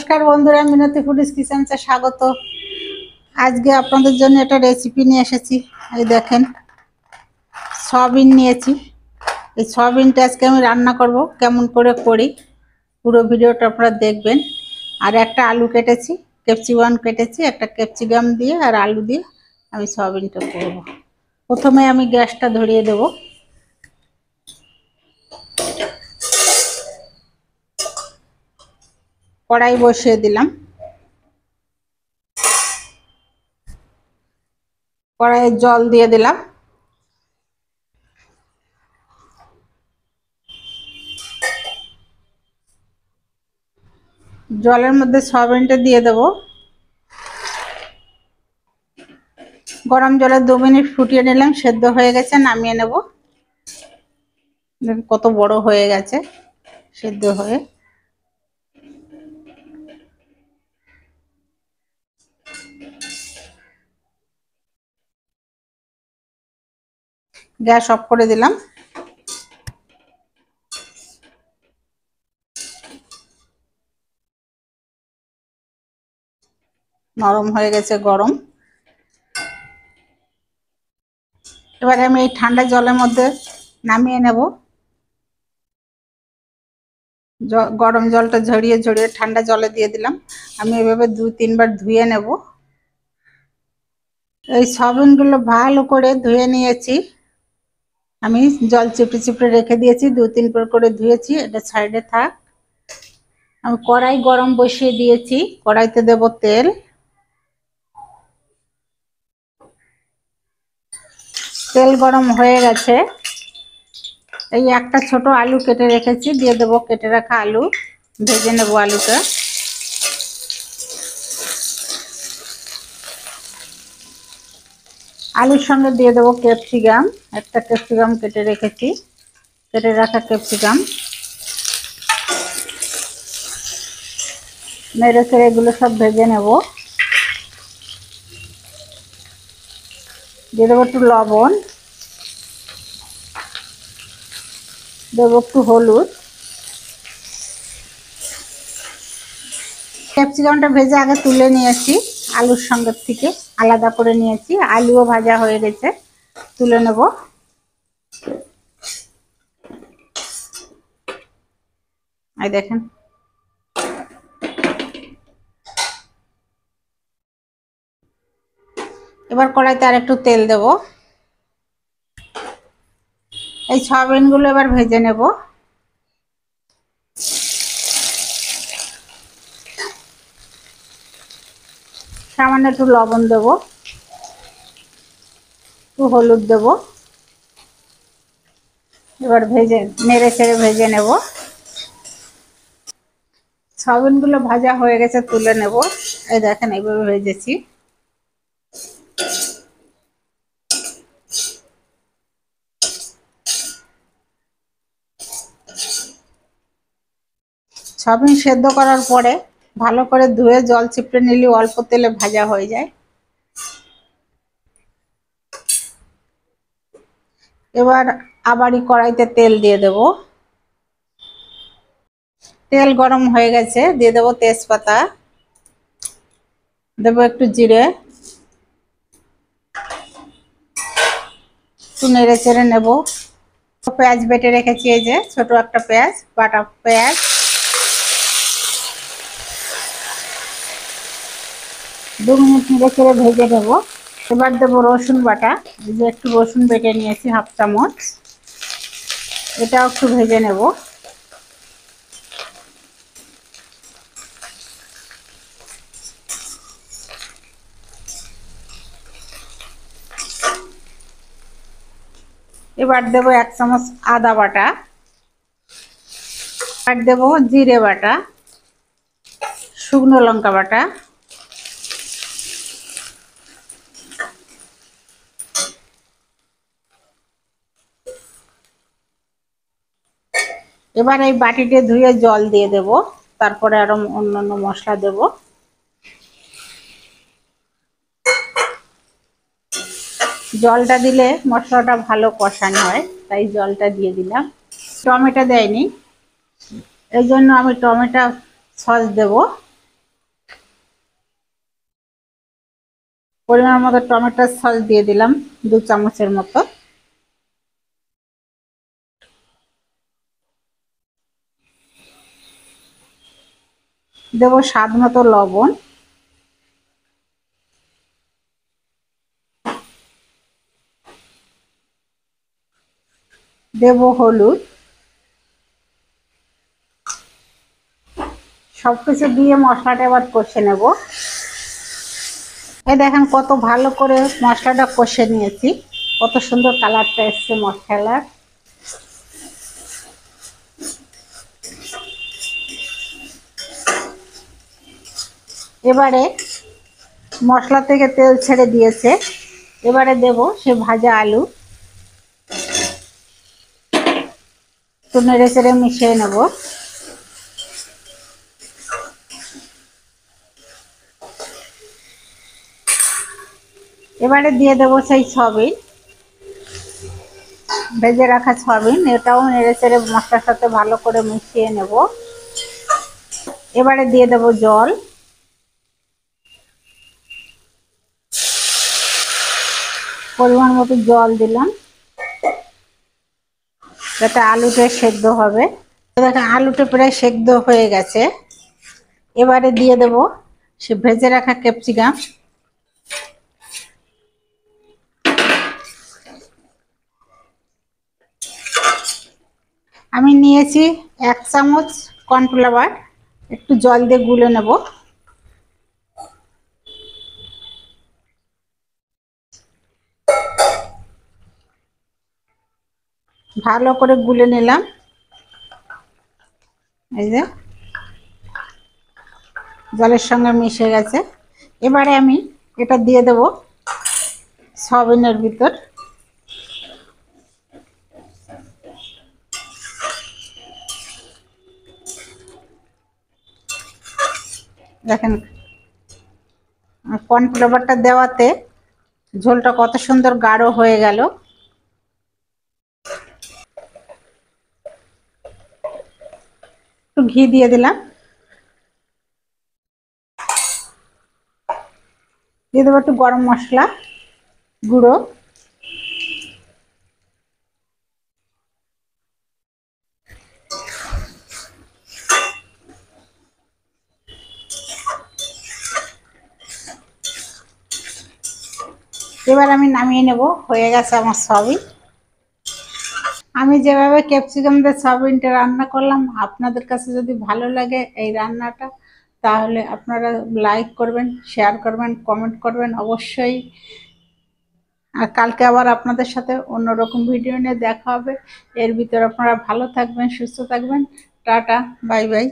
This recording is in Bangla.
নমস্কার বন্ধুরা, মিনতি ফুডিজ কিচেনসে স্বাগত। আজকে আপনাদের জন্য একটা রেসিপি নিয়ে এসেছি। এই দেখেন, সয়াবিন নিয়েছি। এই সয়াবিনটা আজকে আমি রান্না করব। কেমন করে করি পুরো ভিডিওটা আপনারা দেখবেন। আর একটা আলু কেটেছি, ক্যাপসিকাম কেটেছি, একটা ক্যাপসিকাম দিয়ে আর আলু দিয়ে আমি সয়াবিনটা করব। প্রথমে আমি গ্যাসটা ধরিয়ে দেব। কড়াই বসিয়ে দিলাম। কড়াইয়ে জল দিয়ে দিলাম। জলের মধ্যে সয়াবিনটা দিয়ে দেব। গরম জলে 2 মিনিট ফুটিয়ে নিলাম, সেদ্ধ হয়ে গেছে, নামিয়ে নেব। দেখুন কত বড় হয়ে গেছে সেদ্ধ হয়ে। গ্যাস অফ করে দিলাম। নরম হয়ে গেছে, গরম। এবারে আমি এই ঠান্ডা জলের মধ্যে নামিয়ে নেব। গরম জলটা ঝরিয়ে ঝরিয়ে ঠান্ডা জলে দিয়ে দিলাম। আমি এভাবে 2-3 বার ধুয়ে নেব। এই সয়াবিনগুলো ভালো করে ধুয়ে নিয়েছি। আমি জল চিপড়ে চিপড়ে রেখে দিয়েছি, 2-3 বার করে ধুয়েছি। এটা সাইডে থাক। আমি কড়াই গরম বসিয়ে দিয়েছি। কড়াইতে দেব তেল। তেল গরম হয়ে গেছে। এই একটা ছোট আলু কেটে রেখেছি, দিয়ে দেবো কেটে রাখা আলু। ভেজে নেব আলুটা। আলুর সঙ্গে দিয়ে দেবো ক্যাপসিকাম। একটা ক্যাপসিকাম কেটে রেখেছি, কেটে রাখা ক্যাপসিকাম। নেড়ে চেড়ে এগুলো সব ভেজে নেব। দিয়ে দেবো একটু লবণ, দেবো একটু হলুদ। ক্যাপসিকামটা ভেজে আগে তুলে নিয়েছি, আলুর সঙ্গে থেকে আলাদা করে নিয়েছি। আলুও ভাজা হয়ে গেছে, তুলে নেব। এই দেখেন, এবার কড়াইতে আর একটু তেল দেব। এই সয়াবিনগুলো এবার ভেজে নেব। সামান্য একটু লবণ দেব, একটু হলুদ দেব। এবার নেড়ে চেড়ে ভেজে নেব। সয়াবিনগুলো ভাজা হয়ে গেছে, তুলে নেব। এই দেখেন, এইভাবে ভেজেছি। সয়াবিন সেদ্ধ করার পরে ভালো করে ধুয়ে জল চিপড়ে নিলে অল্প তেলে ভাজা হয়ে যায়। এবার আবারই কড়াইতে তেল দিয়ে দেব। তেল গরম হয়ে গেছে, দিয়ে দেবো তেজপাতা, দেবো একটু জিরে, একটু নেড়ে চেড়ে নেব। পেঁয়াজ বেটে রেখেছি, এই যে ছোট একটা পেঁয়াজ, বাটা পেঁয়াজ। 2 মিনিট নেড়ে চেড়ে ভেজে নেব। এবার দেবো রসুন বাটা, এই যে একটু রসুন বেটে নিয়েছি, 1/2 চামচ। এটাও একটু ভেজে নেব। এবার দেবো 1 চামচ আদা বাটা। আর দেবো জিরে বাটা, শুকনো লঙ্কা বাটা। এবার এই বাটিতে ধুয়ে জল দিয়ে দেব। তারপরে আরো অন্যান্য মশলা দেব। জলটা দিলে মশলাটা ভালো কষানো হয়, তাই জলটা দিয়ে দিলাম। টমেটো দেয়নি, এই জন্য আমি টমেটো সস দেব। পরিমাণ মতো টমেটোর সস দিয়ে দিলাম 2 চামচের মতো। দেব স্বাদ মতো লবণ। দেব হলুদ। সবকিছু দিয়ে মশলাটা এবার কষে নেব। এই দেখেন কত ভালো করে মশলাটা কষে নিয়েছি, কত সুন্দর কালারটা এসছে মশলার। এবারে মশলা থেকে তেল ছেড়ে দিয়েছে, এবারে দেব সে ভাজা আলু। একটু নেড়ে চেড়ে মিশিয়ে নেব। এবারে দিয়ে দেব সেই সয়াবিন, ভেজে রাখা সয়াবিন। এটাও নেড়ে চেড়ে মশলার সাথে ভালো করে মিশিয়ে নেব। এবারে দিয়ে দেব জল। পরিমাণ মতো জল দিলাম যাতে আলুটা সেদ্ধ হবে। দেখেন আলুটা প্রায় সেদ্ধ হয়ে গেছে। এবারে দিয়ে দেব সে ভেজে রাখা ক্যাপসিকাম। আমি নিয়েছি 1 চামচ কর্নফ্লাওয়ার, একটু জল দিয়ে গুলে নেব। ভালো করে গুলে নিলাম। এই যে জলের সঙ্গে মিশে গেছে। এবারে আমি এটা দিয়ে দেব সয়াবিনের ভিতর। দেখেন কর্নফ্লাওয়ারটা দেওয়াতে ঝোলটা কত সুন্দর গাঢ় হয়ে গেল। একটু ঘি দিয়ে দিলাম। দিয়ে দেবো একটু গরম মশলা গুঁড়ো। এবার আমি নামিয়ে নেব, হয়ে গেছে আমার সবই। আমি যেভাবে ক্যাপসিকাম দিয়ে সয়াবিনটা রান্না করলাম, আপনাদের কাছে যদি ভালো লাগে এই রান্নাটা, তাহলে আপনারা লাইক করবেন, শেয়ার করবেন, কমেন্ট করবেন অবশ্যই। আর কালকে আবার আপনাদের সাথে অন্যরকম ভিডিও নিয়ে দেখা হবে। এর ভিতরে আপনারা ভালো থাকবেন, সুস্থ থাকবেন। Tata, bye bye.